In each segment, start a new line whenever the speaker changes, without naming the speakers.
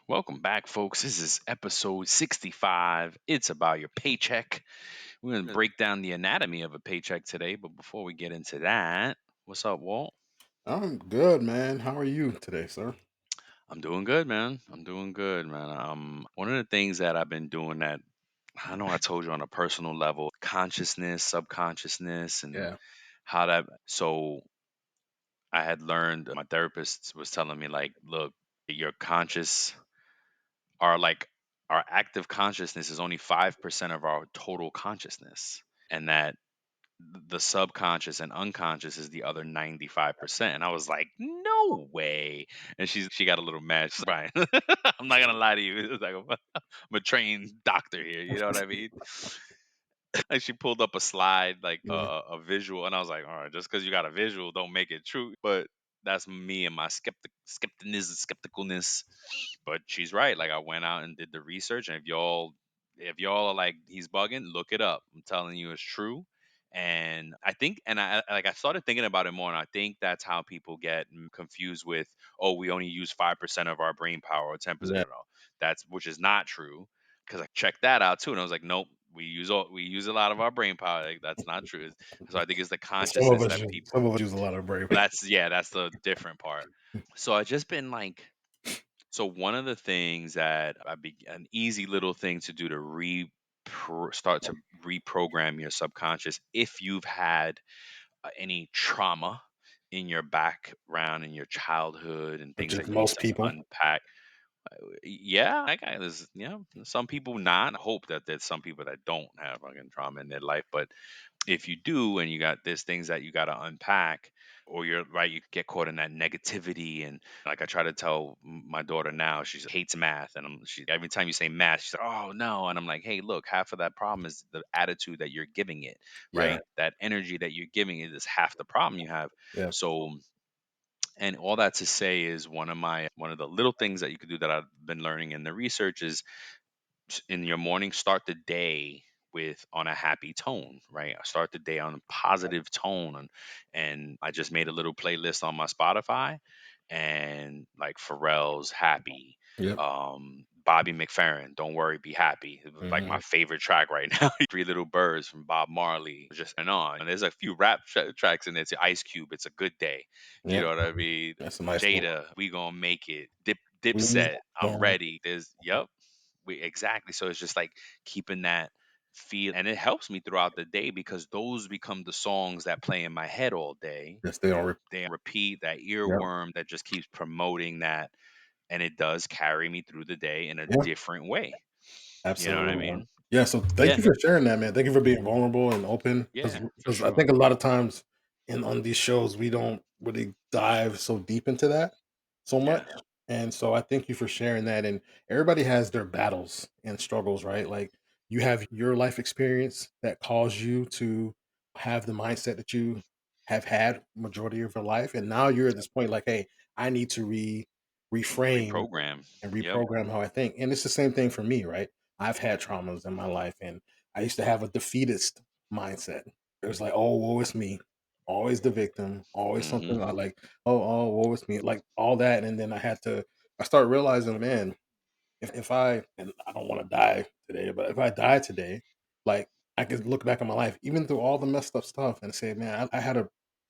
Welcome back, folks. This is episode 65. It's about your paycheck. We're going to break down the anatomy of a paycheck today. But before we get into that, what's up, Walt?
I'm good, man. How are you today, sir?
I'm doing good, man. I'm doing good, man. One of the things that I've been doing that I know I told you on a personal level, consciousness, subconsciousness, and
Yeah.
how that. So I had learned, my therapist was telling me, like, look, your conscious are like, our active consciousness is only 5% of our total consciousness, and that the subconscious and unconscious is the other 95%. And I was like, no way. And she got a little mad. She's like, Brian, I'm not gonna lie to you. It's like I'm a trained doctor here, you know what I mean? Like, she pulled up a slide, like
Yeah.
a visual, and I was like, all right, just because you got a visual don't make it true. But that's me and my skepticalness. But she's right. Like, I went out and did the research, and if y'all are like, he's bugging, look it up. I'm telling you, it's true. And I think, and I started thinking about it more, and I think that's how people get confused with, oh, we only use 5% of our brain power or 10%.
Yeah.
No, that's which is not true, because I checked that out too, and I was like, nope, we use a lot of our brain power. Like, that's not true. So I think it's the
Some of
consciousness
us
that
use some
people.
of us use a lot of brain.
That's the different part. So I just been like, so one of the things that an easy little thing to do to start to reprogram your subconscious, if you've had any trauma in your background in your childhood and
Which
things
is
that you need
most
to
people.
unpack. Yeah, I got this. Some people not. I hope that there's some people that don't have fucking trauma in their life, but if you do, and you got there's things that you got to unpack, or you're right, you get caught in that negativity. And like, I try to tell my daughter now, she hates math, and she every time you say math, she's like, oh no. And I'm like, hey, look, half of that problem is the attitude that you're giving it,
Yeah.
right? That energy that you're giving it is half the problem you have.
Yeah.
So, and all that to say is, one of the little things that you could do that I've been learning in the research is, in your morning, start the day with on a happy tone, right? Start the day on a positive tone. And I just made a little playlist on my Spotify, and like Pharrell's Happy,
Yep.
Bobby McFerrin, Don't Worry, Be Happy, like my
Hmm.
favorite track right now. Three Little Birds from Bob Marley, just and on. And there's a few rap tracks in there. It's Ice Cube, It's a Good Day. You
Yep.
know what I mean?
That's a nice one.
Jada, We Gonna Make It.
We
Dipset, I'm
gonna
Ready. There's, yep, we exactly. So it's just like keeping that feel, and it helps me throughout the day, because those become the songs that play in my head all day.
just stay on.
They repeat, that
Yep.
earworm that just keeps promoting that, and it does carry me through the day in a
Yeah.
different way. You know what I
Absolutely, man.
mean?
Yeah, so thank
Yeah,
you for sharing that, man. Thank you for being vulnerable and open
yeah, for
because I
sure.
think a lot of times in on these shows we don't really dive so deep into that so
Yeah,
much. And so I thank you for sharing that. And everybody has their battles and struggles, right? Like you have your life experience that caused you to have the mindset that you have had majority of your life. And now you're at this point like, hey, I need to reframe
reprogram.
and
Yep.
reprogram how I think. And it's the same thing for me, right? I've had traumas in my life, and I used to have a defeatist mindset. It was like, oh, woe is me, always the victim, always
Hmm.
something I like, oh, woe is me, like all that. And then I started realizing, man, if I, and I don't want to die today, but if I die today, like I could look back on my life, even through all the messed up stuff, and say, man, I had a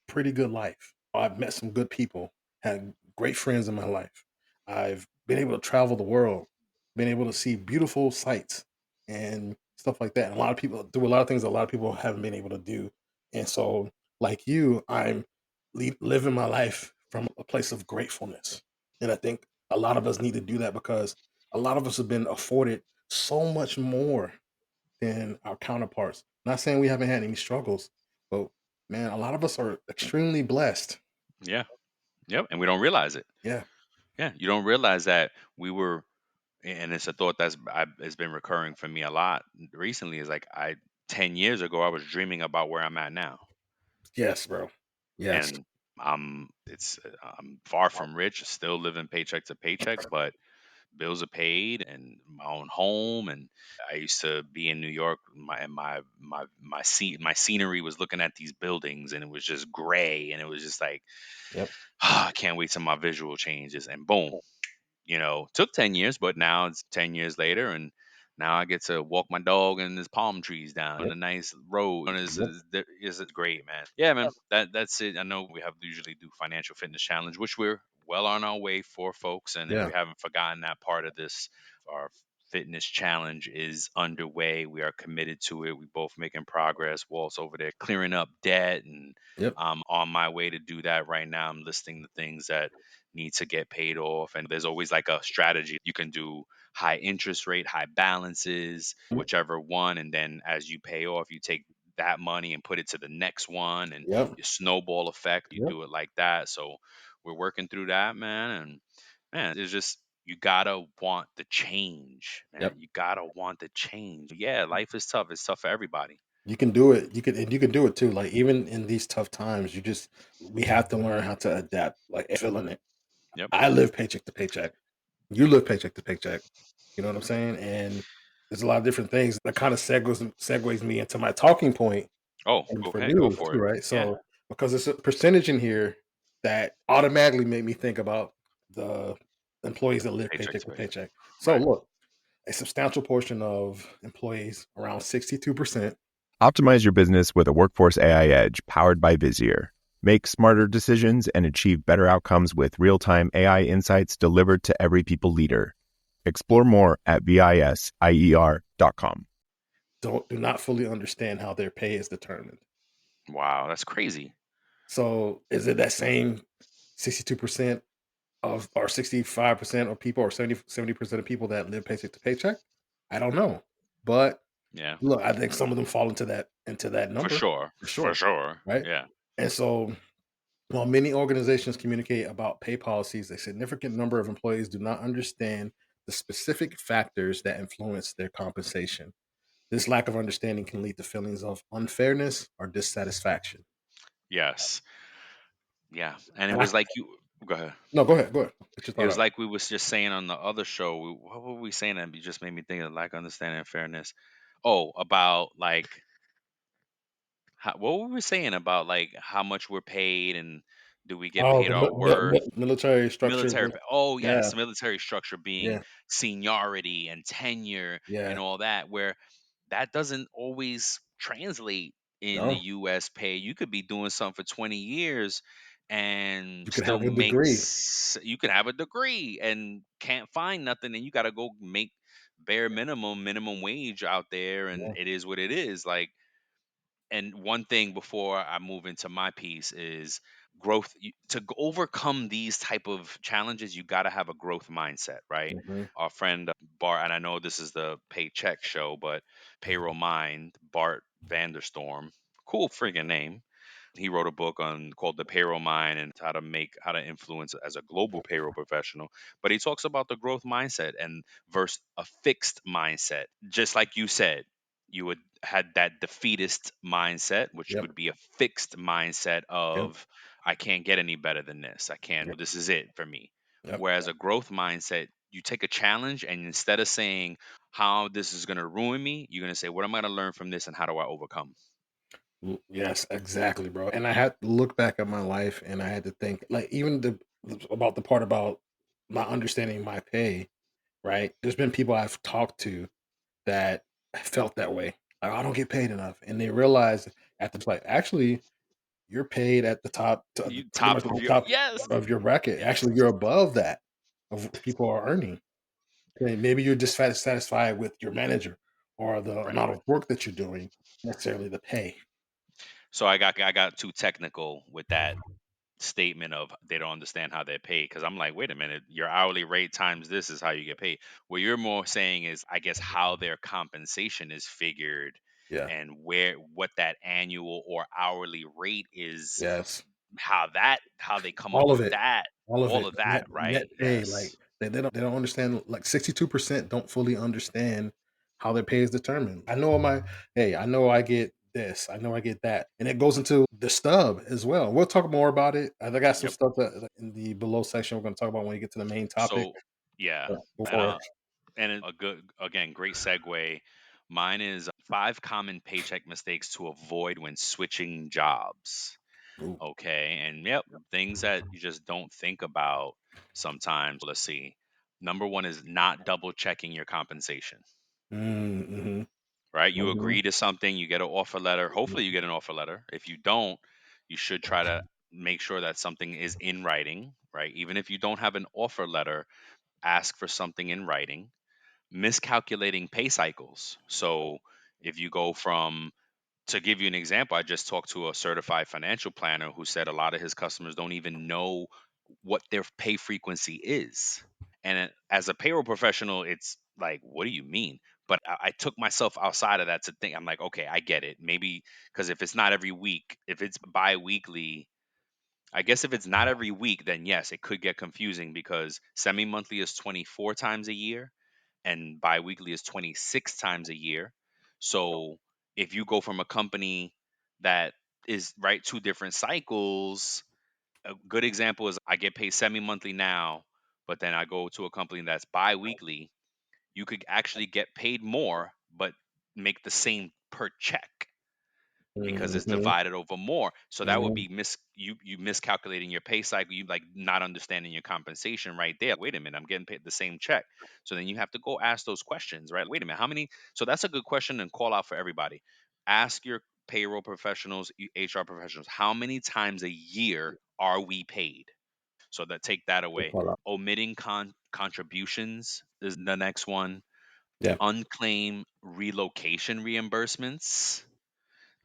pretty good life. I've met some good people, had great friends in my life. I've been able to travel the world, been able to see beautiful sights and stuff like that. And a lot of people do a lot of things that a lot of people haven't been able to do. And so, like you, I'm living my life from a place of gratefulness. And I think a lot of us need to do that because a lot of us have been afforded so much more than our counterparts. Not saying we haven't had any struggles, but man, a lot of us are extremely blessed.
Yeah. Yep. And we don't realize it.
Yeah.
Yeah, you don't realize that we were. And it's a thought has been recurring for me a lot recently. Is like, 10 years ago, I was dreaming about where I'm at now,
Yes, bro. Yes.
and I'm far from rich, still living paycheck to paycheck, but bills are paid and my own home. And I used to be in New York. My scenery was looking at these buildings, and it was just gray, and it was just like,
Yep.
I can't wait till my visual changes, and boom. took 10 years, but now it's 10 years later, and now I get to walk my dog and there's palm trees down
Yep,
a nice road. And
yep,
is it great, man? Yeah, man. That's it. I know we have usually do financial fitness challenge, which we're well on our way for folks. And if
yeah,
you haven't forgotten that part of this, our fitness challenge is underway. We are committed to it. We both making progress. Walt's over there clearing up debt, and
yep,
I'm on my way to do that right now. I'm listing the things that need to get paid off, and there's always like a strategy. You can do high interest rate, high balances,
mm,
whichever one, and then as you pay off, you take that money and put it to the next one, and
yep,
you snowball effect. You
yep,
do it like that. So we're working through that, man. And man, it's just you gotta want the change,
yep.
man. You gotta want the change. Yeah, life is tough. It's tough for everybody.
You can do it. You can do it too. Like even in these tough times, we have to learn how to adapt. Like feeling it.
Yep.
I live paycheck to paycheck. You live paycheck to paycheck. You know what I'm saying? And there's a lot of different things that kind of segues me into my talking point
Oh,
and for
okay, go
you
for
too,
it.
right?
Yeah,
So because there's a percentage in here that automatically made me think about the employees that live
paycheck
paycheck
to
to
paycheck.
paycheck. So
Right.
look, a substantial portion of employees, around 62%.
Optimize your business with a Workforce AI Edge powered by Vizier. Make smarter decisions and achieve better outcomes with real-time AI insights delivered to every people leader. Explore more at visier.com.
Do not fully understand how their pay is determined.
Wow, that's crazy.
So is it that same 62% of or 65% of people or 70% of people that live paycheck to paycheck? I don't know. But
Yeah,
look, I think some of them fall into that
for
number
sure,
for
for
sure.
sure.
Right.
Yeah.
And so while many organizations communicate about pay policies, a significant number of employees do not understand the specific factors that influence their compensation. This lack of understanding can lead to feelings of unfairness or dissatisfaction.
Yes. Yeah. And it
And I
was like you go ahead.
No, go ahead, go ahead. Get your
It
thought
was
out.
like we was just saying on the other show. What were we saying that you just made me think of lack of understanding and fairness? Oh, about like what were we saying about like how much we're paid and do we get
Oh,
paid
the
our worth?
military structure.
Oh
Yeah,
yes, military structure being
yeah,
seniority and tenure and
yeah.
all that, where that doesn't always translate in the
No,
US pay. You could be doing something for 20 years and
you could
still
have a degree.
you can have a degree and can't find nothing, and you got to go make bare minimum wage out there, and
Yeah,
it is what it is. Like, and one thing before I move into my piece is growth. Overcome these type of challenges, you got to have a growth mindset, right?
mhm,
Our friend Bart, and I know this is the Paycheck show, but Payroll Mind, Bart Vanderstorm, cool friggin' name. He wrote a book on called The Payroll Mind and how to influence as a global payroll professional. But he talks about the growth mindset and versus a fixed mindset. Just like you said, you would had that defeatist mindset, which
yep,
would be a fixed mindset
yep,
of I can't get any better than this. I can't.
yep,
This is it for me.
yep.
Whereas a growth mindset, you take a challenge and instead of saying how this is going to ruin me, you're going to say what am I going to learn from this and how do I overcome?
Yes, exactly, bro. And I had to look back at my life, and I had to think, like, even about the part about not understanding my pay. Right? There's been people I've talked to that felt that way. Like, I don't get paid enough, and they realize at the like, actually, you're paid at the top,
You
pretty much
top
at
of
the
your
top
yes.
of your bracket. Actually, you're above that of what people are earning. Okay, maybe you're dissatisfied with your manager or the
Right.
amount of work that you're doing, necessarily the pay.
So I got too technical with that statement of they don't understand how they're paid because I'm like, wait a minute, your hourly rate times this is how you get paid. What you're more saying is, I guess, how their compensation is figured
Yeah.
and where what that annual or hourly rate is,
Yes.
how they come up
All of
with
it.
that,
All of
all
it.
of that,
Net
right?
pay, like,
Yes.
they don't understand, like, 62% don't fully understand how their pay is determined. I know my hey, I know I get this, I know I get that, and it goes into the stub as well. We'll talk more about it. I got some
Yep.
stuff that in the below section we're gonna talk about when we get to the main topic,
So yeah,
but
and
before
a good, again, great segue. Mine is five common paycheck mistakes to avoid when switching jobs.
ooh,
Okay. And yep, things that you just don't think about sometimes. Let's see. Number one is not double checking your compensation.
Mm-hmm.
Right? You
Mm-hmm.
agree to something, you get an offer letter. Hopefully, you get an offer letter. If you don't, you should try to make sure that something is in writing, right? Even if you don't have an offer letter, ask for something in writing. Miscalculating pay cycles. So, if you go from, to give you an example, I just talked to a certified financial planner who said a lot of his customers don't even know what their pay frequency is. And as a payroll professional, it's like, what do you mean? But I took myself outside of that to think, I'm like, okay, I get it. Maybe because if it's not every week, if it's bi weekly, I guess if it's not every week, then yes, it could get confusing because semi monthly is 24 times a year and bi-weekly is 26 times a year. So if you go from a company that is right two different cycles, a good example is I get paid semi-monthly now, but then I go to a company that's bi-weekly, you could actually get paid more but make the same per check because it's
Mm-hmm.
divided over more. So that would
Mm-hmm.
be you miscalculating your pay cycle, you like not understanding your compensation right there. Like, wait a minute, I'm getting paid the same check. So then you have to go ask those questions, right? Wait a minute, how many? So that's a good question and call out for everybody. Ask your payroll professionals, HR professionals, how many times a year are we paid? So that take that
Good
away.
call out.
Omitting contributions is the next one.
Yeah.
Unclaimed relocation reimbursements,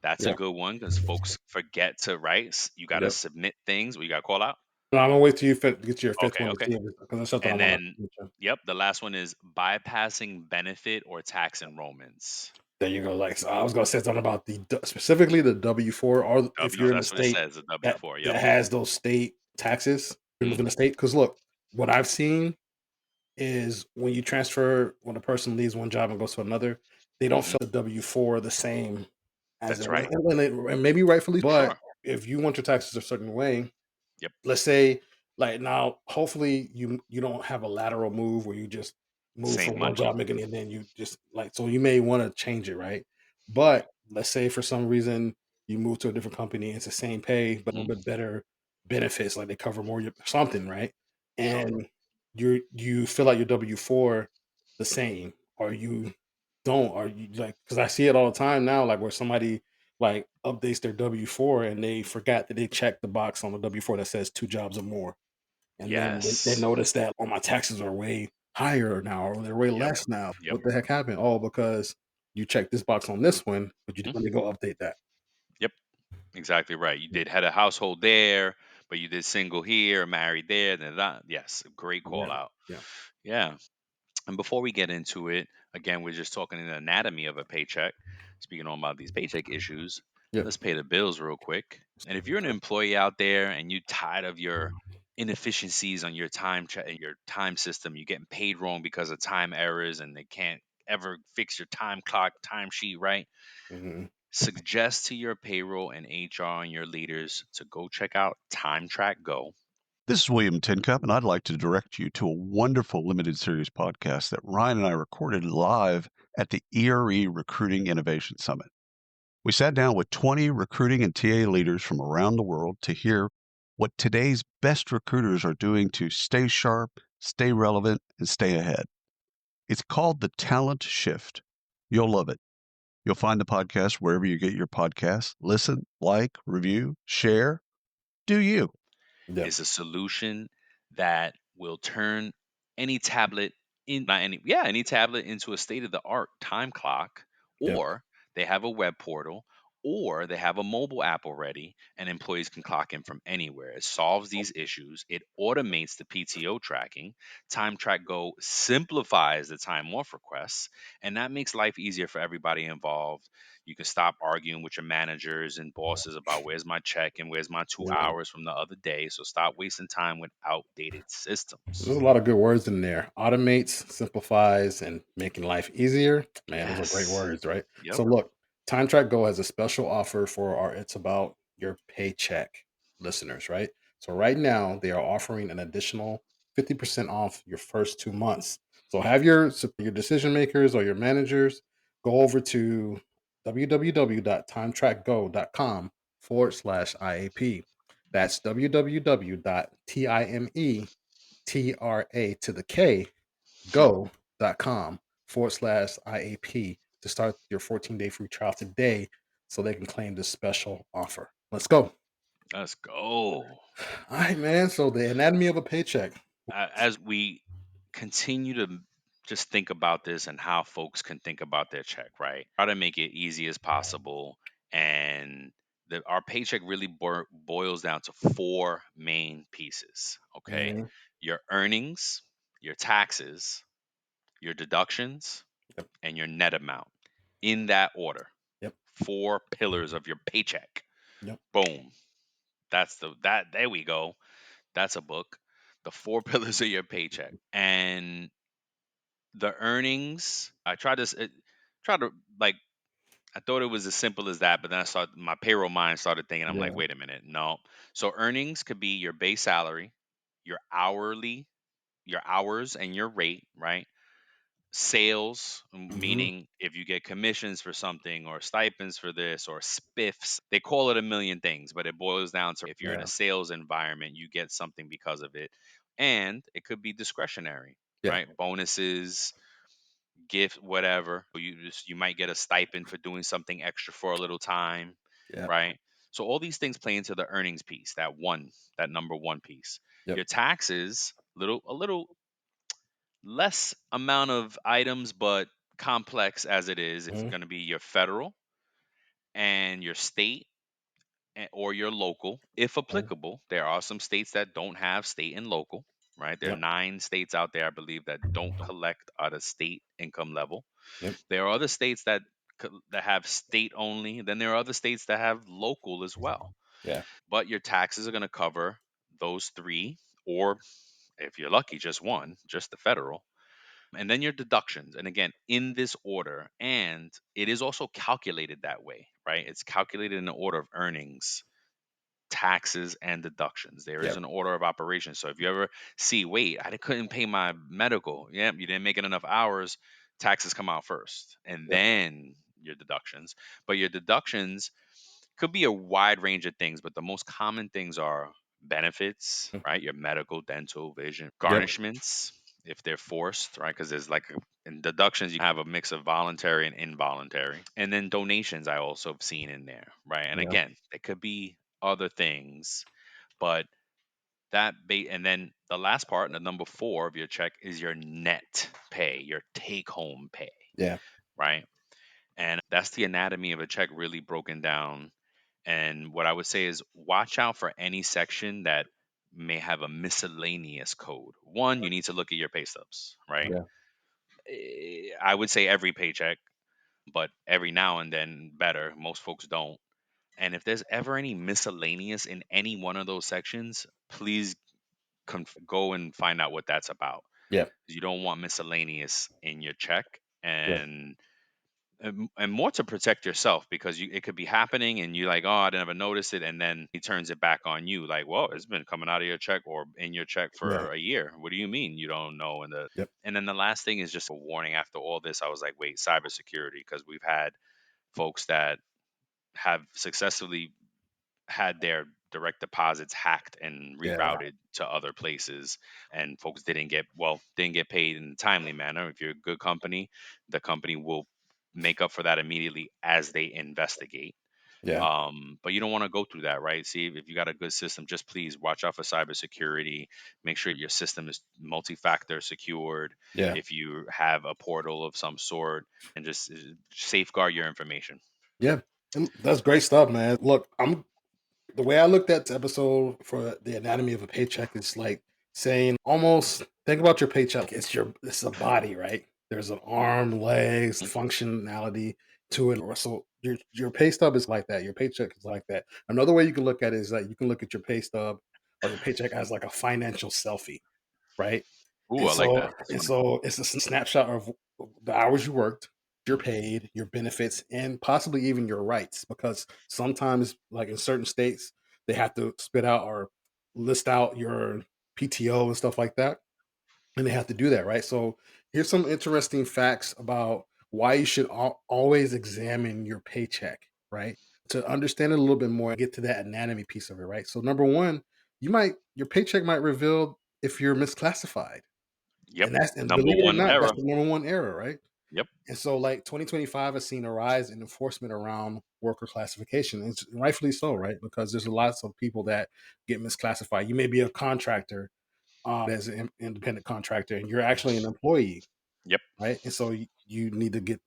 that's a
Yeah.
good one because folks forget to write. You got to
Yep.
submit things. We got to call out.
No, I'm gonna wait till you get your fifth
Okay,
one to
okay.
see it because that's something I
And
want
then,
to mention.
yep, the last one is bypassing benefit or tax enrollments.
There you go. Like so I was gonna say something about specifically the W-4, or if
No,
you're in a
that's what it
state
says. The W
that
four. Yep.
that has those state taxes, you live in the
Hmm.
state. Because look, what I've seen is when a person leaves one job and goes to another, they don't
Hmm.
fill the W-4 the same as
That's
their,
right.
and maybe rightfully, but
Sure.
if you want your taxes a certain way,
Yep.
let's say, like, now hopefully you don't have a lateral move where you just move
Same
from one job
money.
making and then you just like, so you may want to change it, right?
Right.
But let's say for some reason you move to a different company, it's the same pay but a
Hmm.
little bit better benefits, like they cover more something, right?
Sure.
And you fill out your W-4 the same, or you don't, or you like, because I see it all the time now, like where somebody like updates their W-4 and they forgot that they checked the box on the W-4 that says 2 jobs or more. And then they
Yes.
notice that, "Oh, my taxes are way higher now, or they're way
Yep.
less now.
Yep.
What the heck happened?" "Oh, because you checked this box on this one, but you
Mhm.
didn't let me go update that."
Yep. Exactly right. You
Yeah,
did had a household there, but you did single here, married there. Yes. Great call
yeah,
out.
yeah,
Yeah. And before we get into it, again, we're just talking the anatomy of a paycheck. Speaking on about these paycheck issues,
yeah.
let's pay the bills real quick. And if you're an employee out there and you're tired of your inefficiencies on your your time system, you're getting paid wrong because of time errors and they can't ever fix your time clock, time sheet right,
Mhm.
suggest to your payroll and HR and your leaders to go check out Time Track Go.
This is William Tincup, and I'd like to direct you to a wonderful limited series podcast that Ryan and I recorded live at the ERE Recruiting Innovation Summit. We sat down with 20 recruiting and TA leaders from around the world to hear what today's best recruiters are doing to stay sharp, stay relevant, and stay ahead. It's called The Talent Shift. You'll love it. You'll find the podcast wherever you get your podcasts. Listen, like, review, share. Do you?
Yep,
Is a solution that will turn any tablet in not any yeah any tablet into a state of the art time clock,
yep.
or they have a web portal, or they have a mobile app already and employees can clock in from anywhere. It solves these issues. It automates the PTO tracking. Time Track Go simplifies the time off requests, and that makes life easier for everybody involved. You can stop arguing with your managers and bosses about where's my check and where's my two
Yeah.
hours from the other day. So stop wasting time with outdated
There's a
systems.
lot of good words in there. Automates, simplifies, and making life easier. Man, those are great
Yes.
words, right?
Yep.
So look, Time Track Go has a special offer for our It's About Your Paycheck listeners, right? So right now they are offering an additional 50% off your first 2 months. So have your decision makers or your managers go over to www.timetrackgo.com/IAP. That's www.time TRA to the K go.com/IAP to start your 14-day free trial today so they can claim this special offer. Let's go.
Let's go.
All right, man. So the anatomy of a paycheck.
As we continue to just think about this and how folks can think about their check, right? Try to make it easy as possible. And our paycheck really boils down to four main pieces. Okay.
Mhm.
Your earnings, your taxes, your deductions,
Yep.
and your net amount in that order.
Yep.
Four pillars of your paycheck.
Yep.
Boom. There we go. That's a book. The four pillars of your paycheck. And the earnings, try to like I thought it was as simple as that, but then I started my payroll mind started thinking, I'm like,
Yeah.
wait a minute, no. So earnings could be your base salary, your hourly, your hours and your rate, right? Sales,
Hmm.
meaning if you get commissions for something or stipends for this or spiffs, they call it a million things, but it boils down to if you're in a
Yeah.
sales environment, you get something because of it. And it could be discretionary,
Yeah.
right? Bonuses, gift, whatever. You might get a stipend for doing something extra for a little time,
Yeah.
right? So all these things play into the earnings piece, that number one piece.
Yep.
Your taxes, a little less amount of items, but complex as it is. It's
Hmm.
going to be your federal and your state or your local, if applicable. There are some states that don't have state and local, right? There are
Yep.
9 states out there, I believe, that don't collect at a state income level.
Yep.
There are other states that have state only. Then there are other states that have local as well.
Yeah.
But your taxes are going to cover those three, or if you're lucky, just one, just the federal. And then your deductions. And again, in this order. And it is also calculated that way, right? It's calculated in the order of earnings, taxes, and deductions. There is
Yep.
an order of operation. So if you ever see, wait, I couldn't pay my medical. Yeah, you didn't make it enough hours. Taxes come out first, and
Yep.
then your deductions. But your deductions could be a wide range of things, but the most common things are benefits,
Mm.
right? Your medical, dental, vision,
Yep.
garnishments, if they're forced, right? Because there's in deductions, you have a mix of voluntary and involuntary. And then donations, I also have seen in there, right? And
Yeah.
again, it could be other things, but and then the last part, the number four of your check is your net pay, your take home pay,
Yeah.
right? And that's the anatomy of a check really broken down. And what I would say is watch out for any section that may have a miscellaneous code. One, you need to look at your pay stubs, right?
Yeah.
I would say every paycheck, but every now and then better. Most folks don't. And if there's ever any miscellaneous in any one of those sections, please go and find out what that's about.
Yeah.
You don't want miscellaneous in your check.
Yeah.
And more to protect yourself because it could be happening and you're like, oh, I never noticed it, and then he turns it back on you, like, well, it's been coming out of your check or in your check
Yeah.
for a year. What do you mean you don't know?
Yep.
And then the last thing is just a warning. After all this, I was like, wait, cybersecurity, because we've had folks that have successfully had their direct deposits hacked and
Yeah.
rerouted to other places, and folks didn't get paid in a timely manner. If you're a good company, the company will make up for that immediately as they investigate.
Yeah.
But you don't want to go through that, right? See, if you got a good system, just please watch out for cybersecurity. Make sure your system is multi-factor secured.
Yeah.
If you have a portal of some sort, and just safeguard your information.
Yeah. And that's great stuff, man. Look, I'm the way I looked at this episode for the anatomy of a paycheck is like saying almost think about your paycheck. It's a body, right? There's an arm, legs, functionality to it. So your pay stub is like that. Your paycheck is like that. Another way you can look at it is that you can look at your pay stub or your paycheck as like a financial selfie, right?
Ooh,
And
I like
so
that. That's
and
funny.
so it's a snapshot of the hours you worked, you're paid, your benefits, and possibly even your rights. Because sometimes, like in certain states, they have to spit out or list out your PTO and stuff like that. And they have to do that, right? So here's some interesting facts about why you should always examine your paycheck, right? To understand it a little bit more and get to that anatomy piece of it, right? So number one, your paycheck might reveal if you're misclassified,
Yep.
And
Number
believe it or
one
not, that's
error.
the number one error, right?
Yep.
And so, like 2025 has seen a rise in enforcement around worker classification. It's rightfully so, right? Because there's lots of people that get misclassified. You may be a contractor, as an independent contractor, and you're actually an employee,
Yep.
right? And so you need to get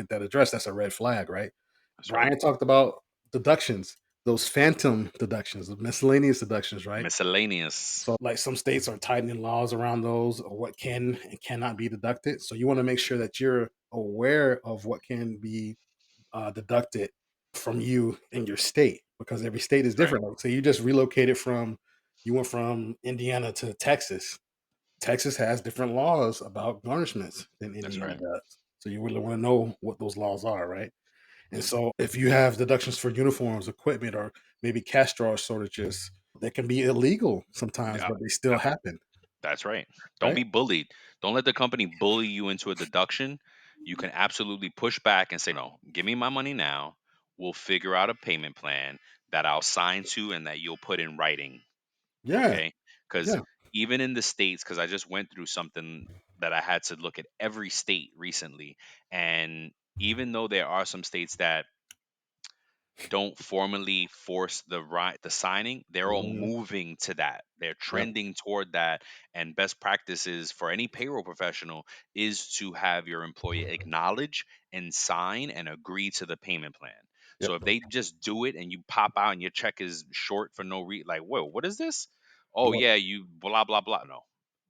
that addressed. That's a red flag, right?
That's right.
Brian talked about deductions, those phantom deductions, the miscellaneous deductions, right?
Miscellaneous.
So, like some states are tightening laws around those, or what can and cannot be deducted. So, you want to make sure that you're aware of what can be deducted from you in your state, because every state is
That's right.
different. Like, so, you just relocated you went from Indiana to Texas. Texas has different laws about garnishments than
That's
Indiana
right.
does. So, you really want to know what those laws are, right? And
Yep.
so, if you have deductions for uniforms, equipment, or maybe cash draw shortages, they can be illegal sometimes,
Yeah.
but they still happen,
That's right. Don't
right?
be bullied. Don't let the company bully you into a deduction. You can absolutely push back and say, no, give me my money now. We'll figure out a payment plan that I'll sign to and that you'll put in writing.
Yeah,
Okay. Because
yeah.
even in the States, because I just went through something that I had to look at every state recently. And even though there are some states that don't formally force the signing, they're all
Mhm.
moving to that, they're
Yep,
trending toward that. And best practices for any payroll professional is to have your employee acknowledge and sign and agree to the payment plan. So
yep,
if they just do it and you pop out and your check is short for no reason, like, whoa, what is this? Oh
yep,
yeah, you blah blah blah. No,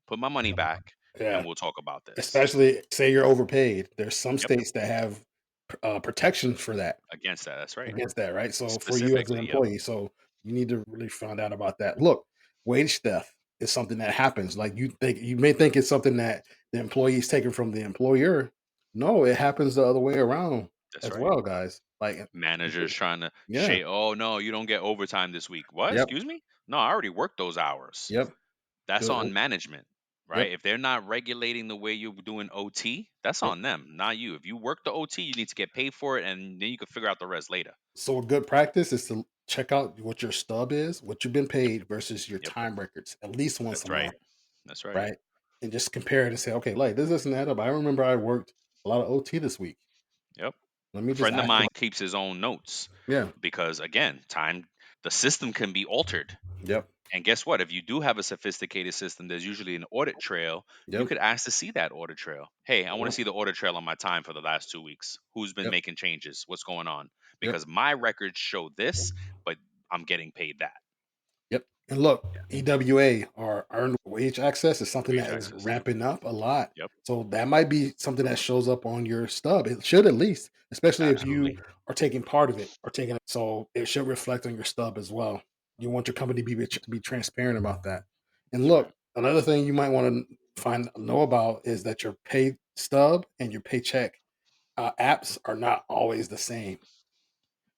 put my money
yeah,
back
yeah.
and we'll talk about this.
Especially say you're overpaid. There's some
Yep.
states that have protection for that.
Against that, that's right.
Against that, right? So for you as an
Specifically, yep.
employee, so you need to really find out about that. Look, wage theft is something that happens. Like you may think it's something that the employee is taking from the employer. No, it happens the other way around
That's
as
right.
well, guys. Like,
Managers trying to
yeah,
shade, oh no, you don't get overtime this week. What?
yep,
Excuse me? No, I already worked those hours.
yep,
That's
good,
on management,
yep,
right? If they're not regulating the way you're doing OT, that's
yep.
on them, not you. If you work the OT, you need to get paid for it, and then you can figure out the rest later.
So a good practice is to check out what your stub is, what you've been
Yep.
paid versus your
Yep.
time records at least once a
That's right.
month,
That's right.
right? And just compare it and say, okay, like this doesn't add up. I remember I worked a lot of OT this week.
Yep.
Let me just
Friend of
ask
mine
about.
keeps his own notes
Yeah.
because again, the system can be altered.
Yep.
And guess what? If you do have a sophisticated system, there's usually an audit trail. You
Yep.
could ask to see that audit trail. Hey, I want to
Yep.
see the audit trail on my time for the last 2 weeks. Who's been
Yep.
making changes? What's going on?
Yep.
Because my records show this, but I'm getting paid that.
Yep. And look,
Yeah.
EWA or earned wage access is something
Wage
that is
access.
ramping up a lot.
Yep.
So that might be something that shows up on your stub. It should at least, especially if you
Absolutely.
are taking part of it or taking it. So it should reflect on your stub as well. You want your company to be transparent about that. And
That's right.
look, another thing you might want to know about is that your pay stub and your paycheck apps are not always the same.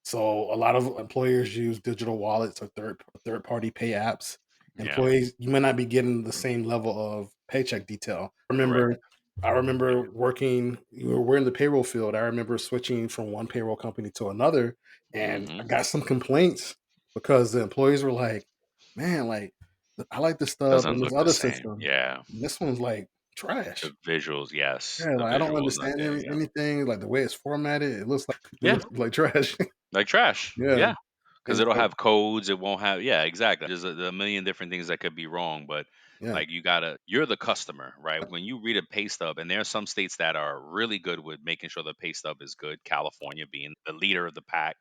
So a lot of employers use digital wallets or third party pay apps.
Yeah.
Employees, you may not be getting the same level of paycheck detail.
Correct.
I
Yep.
remember working. We're in the payroll field. I remember switching from one payroll company to another, and I
Hmm.
got some complaints because the employees were like, "Man, like I like this stub
Doesn't
in this
look the
other
same.
system.
Yeah.
And this one's like
The
trash."
visuals, yes.
Yeah,
The
like I don't
visuals not
understand
there. Yeah.
anything. Like the way it's formatted, it
Yeah.
looks like trash.
Like trash.
Yeah,
Yeah. Because
and
it'll
so
have codes. It won't have. Yeah, exactly. There's a million different things that could be wrong, but
yeah.
like you're the customer, right? When you read a pay stub, and there are some states that are really good with making sure the pay stub is good, California being the leader of the pack.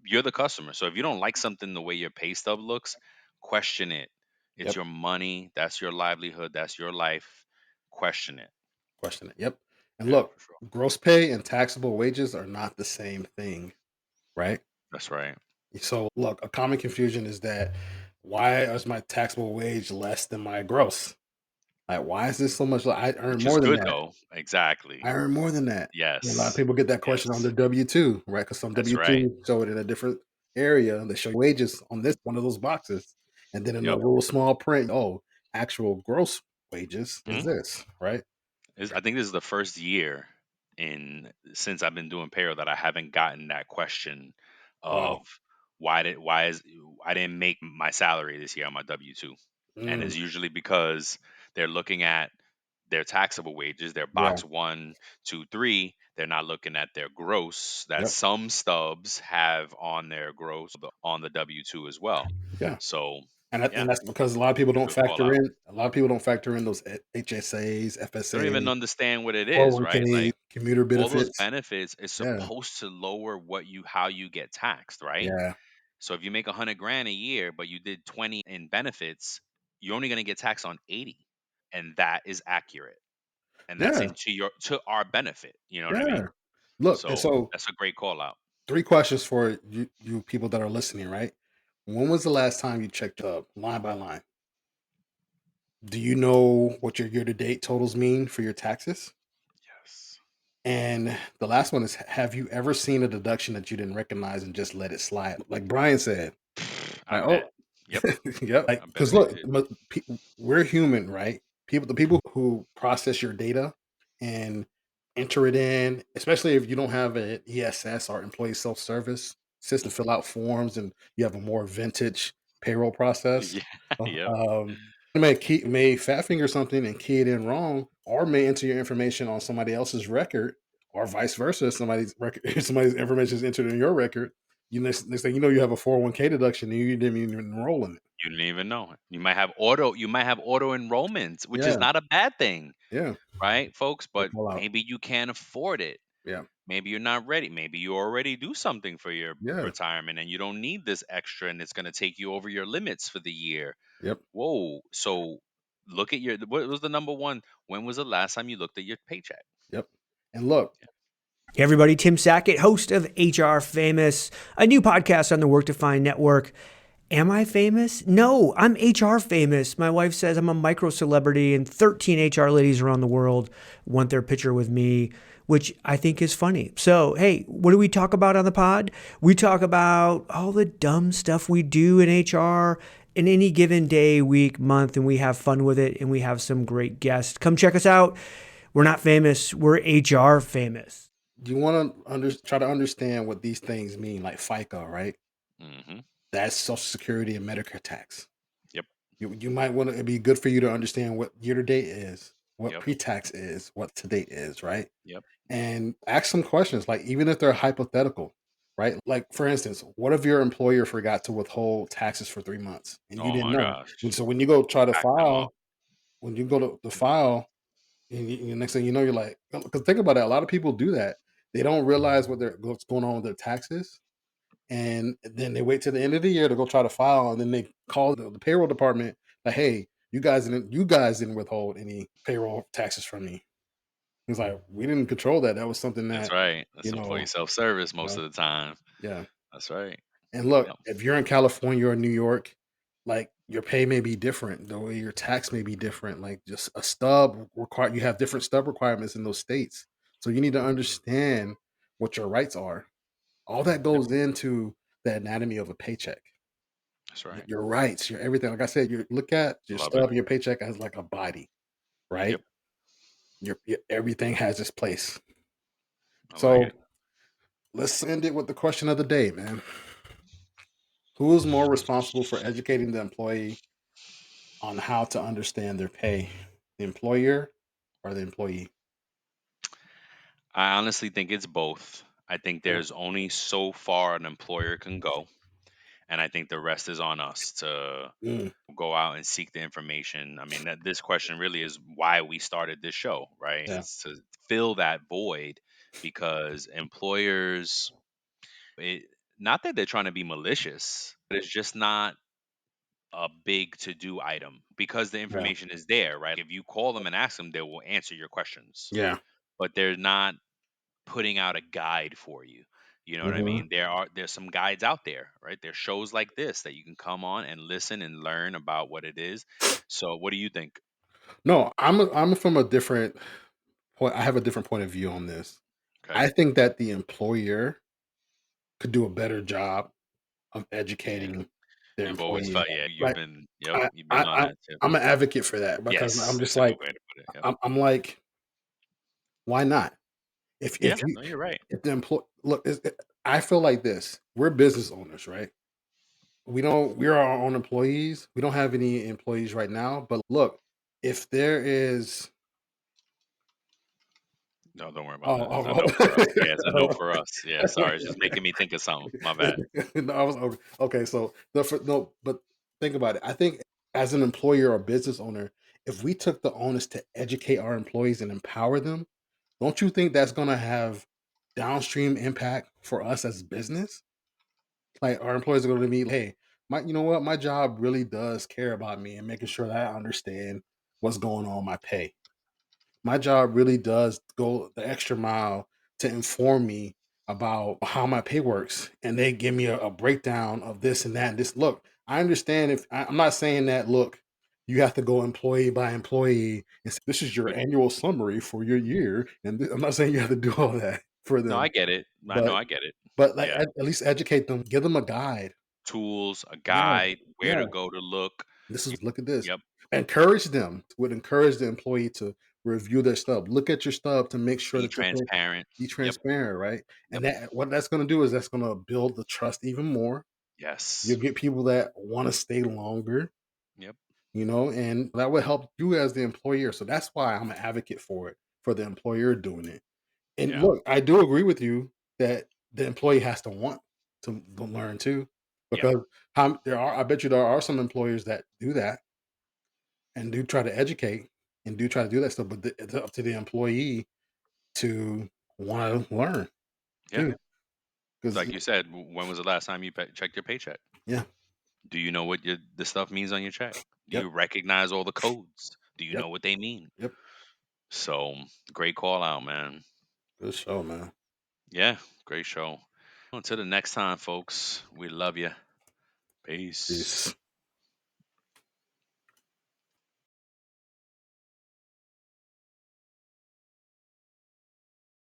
You're the customer. So if you don't like something the way your pay stub looks, question it. It's
Yep.
your money. That's your livelihood. That's your life. Question it.
Question it. Yep. And
Yeah,
look,
for sure.
gross pay and taxable wages are not the same thing, right?
That's right.
So, look, a common confusion is that why is my taxable wage less than my gross? Like, why is this so much? I earn
Which is
more than
good
that.
though. Exactly.
I earn more than that. And a lot of
Yes.
people get that question on
Yes.
their W 2, right? Because some
That's
W
right.
2 show it in a different area. They show wages on this one of those boxes. And then in a
Yep.
little small print, oh, actual gross wages is
Mhm.
this, right?
I think this is the first year in since I've been doing payroll that I haven't gotten that question
Wow.
of why is I didn't make my salary this year on my W two, and
Mm,
it's usually because they're looking at their taxable wages, their
Yeah.
box one, two, three. They're not looking at their gross that
Yep.
some stubs have on their gross on the W-2 as well.
Yeah.
So,
And
yeah,
that's because a lot of people don't
good call
factor
out.
in those HSAs,
They don't even
FSAs,
understand what it is, right?
401k,
Like
commuter
all those
benefits.
benefits is
Yeah.
supposed to lower how you get taxed, right?
Yeah.
So if you make 100 grand a year, but you did 20 in benefits, you're only going to get taxed on 80, and that is accurate, and that's
Yeah.
into your to our benefit. You know what I mean?
Yeah. Look, and
So
so
that's a great call out.
3 questions for you people that are listening, right? When was the last time you checked up line by line? Do you know what your year-to-date totals mean for your taxes?
Yes,
And the last one is, have you ever seen a deduction that you didn't recognize and just let it slide? Like Brian said,
I
like,
bet.
"Oh."
Yep,
Yep,
I
like,
bet
because
I
look,
did.
we're human, right? The people who process your data and enter it in, especially if you don't have an ESS or employee self-service system, fill out forms, and you have a more vintage payroll process.
Yeah,
uh,
yep.
um, may fat finger something and key it in wrong, or may enter your information on somebody else's record, or vice versa. Somebody's record, somebody's information is entered in your record. Next thing you know, you have a 401k deduction and you didn't even enroll in it.
You didn't even know it. You might have auto enrollments, which is
Yeah,
not a bad thing,
yeah.
right, folks?
Good
But
call out.
maybe you can't afford it.
Yeah,
Maybe you're not ready. Maybe you already do something for your
yeah,
retirement and you don't need this extra and it's going to take you over your limits for the year.
yep,
Whoa. So look at what was the number one? When was the last time you looked at your paycheck?
yep. And look,
Hey everybody, Tim Sackett, host of HR Famous, a new podcast on the Work to Find Network. Am I famous? No, I'm HR famous. My wife says I'm a micro celebrity, and 13 HR ladies around the world want their picture with me, which I think is funny. So, hey, what do we talk about on the pod? We talk about all the dumb stuff we do in HR in any given day, week, month, and we have fun with it, and we have some great guests. Come check us out. We're not famous, we're HR famous.
you want to try to understand what these things mean, like FICA, right?
Hmm.
That's Social Security and Medicare tax.
Yep.
You might want to. It'd be good for you to understand what year to date is, what
Yep.
pre tax is, what to date is, right?
Yep.
And ask some questions, like even if they're hypothetical, right? Like for instance, what if your employer forgot to withhold taxes for 3 months and you
Oh
didn't
my
know?
gosh.
And so when you go try to
Back them up.
file, when you go to the file, and next thing you know, you're like, because think about it, a lot of people do that. They don't realize what's going on with their taxes, and then they wait till the end of the year to go try to file, and then they call the payroll department like, "Hey, you guys didn't withhold any payroll taxes from me." He's like, "We didn't control that. That was something
That's
that
right.
you
That's employee
know,
self-service
you
most
know,
of the time.
yeah."
That's right.
And look,
Yep.
if you're in California or New York, like your pay may be different, the way your tax may be different. Like just a stub require you have different stub requirements in those states. So you need to understand what your rights are. All that
Yep.
goes into the anatomy of a paycheck.
That's right.
Your rights, your everything. Like I said, you look at your
Love it.
stub and your paycheck as like a body, right?
Yep.
Your everything has its place.
I like it.
So let's end it with the question of the day, man. Who is more responsible for educating the employee on how to understand their pay, the employer or the employee?
I honestly think it's both. I think
Yeah.
there's only so far an employer can go, and I think the rest is on us to
Mm,
go out and seek the information. I mean, this question really is why we started this show, right?
yeah.
It's to fill that void because employers, it, not that they're trying to be malicious, but it's just not a big to do item because the
Yeah.
information is there, right? If you call them and ask them, they will answer your questions,
Yeah.
but they're not putting out a guide for you. You know what I
Hmm.
mean? There's some guides out there, right? There's shows like this that you can come on and listen and learn about what it is. So, what do you think?
No, I'm from a different point. I have a different point of view on this.
Okay.
I think that the employer could do a better job of
Yeah.
educating their
You've always
employee.
felt, yeah,
Like
yep,
I,
you've been
I,
on
I
that tip.
I'm an advocate for that because I'm
Yes,
just
that's a good
like
way to put it. Yep.
I'm like, why not?
Yeah,
If you
no, you're right.
if the employ look, I feel like this. We're business owners, right? We're our own employees. We don't have any employees right now, but look, if there is
No, don't worry about
Oh,
that. It's a
oh,
no for us. Yeah, it's a no
oh.
for us. Yeah, sorry. It's just making me think of something. My bad.
No, I was okay. So no, but think about it. I think as an employer or business owner, if we took the onus to educate our employees and empower them, don't you think that's going to have downstream impact for us as business? Like our employees are going to be, hey, you know what, my job really does care about me and making sure that I understand what's going on with my pay. My job really does go the extra mile to inform me about how my pay works, and they give me a breakdown of this and that. And this, look, I understand if I'm not saying that. Look, you have to go employee by employee and say, this is your
But
annual summary for your year, and I'm not saying you have to do all that for
no, I
them,
get it. I know
but
I get it.
like
Yeah.
at least educate them, give them a guide.
Tools, a
Yeah,
guide, where
yeah.
to go to look.
This
You,
is look at this.
yep.
Encourage them. Would encourage the employee to review their stuff. Look at your stuff to make sure
Be
that you're paying.
transparent.
Be
Yep.
transparent, right?
Yep.
And that what that's going to do is that's going to build the trust even more.
Yes.
You'll get people that want to stay longer,
Yep.
and that will help you as the employer. So that's why I'm an advocate for it, for the employer doing it. And
Yeah.
look, I do agree with you that the employee has to want to learn too,
Yep.
because I bet you there are some employers that do that and do try to educate and do try to do that stuff, but it's up to the employee to want to learn
Yeah.
too. Because
Like you said, when was the last time you checked your paycheck?
yeah,
Do you know what the stuff means on your check? Do
yep,
you recognize all the codes? Do you
yep,
know what they mean?
yep.
So great call out, man.
Good show, man.
Yeah, great show. Until the next time, folks. We love you. Peace.
Peace.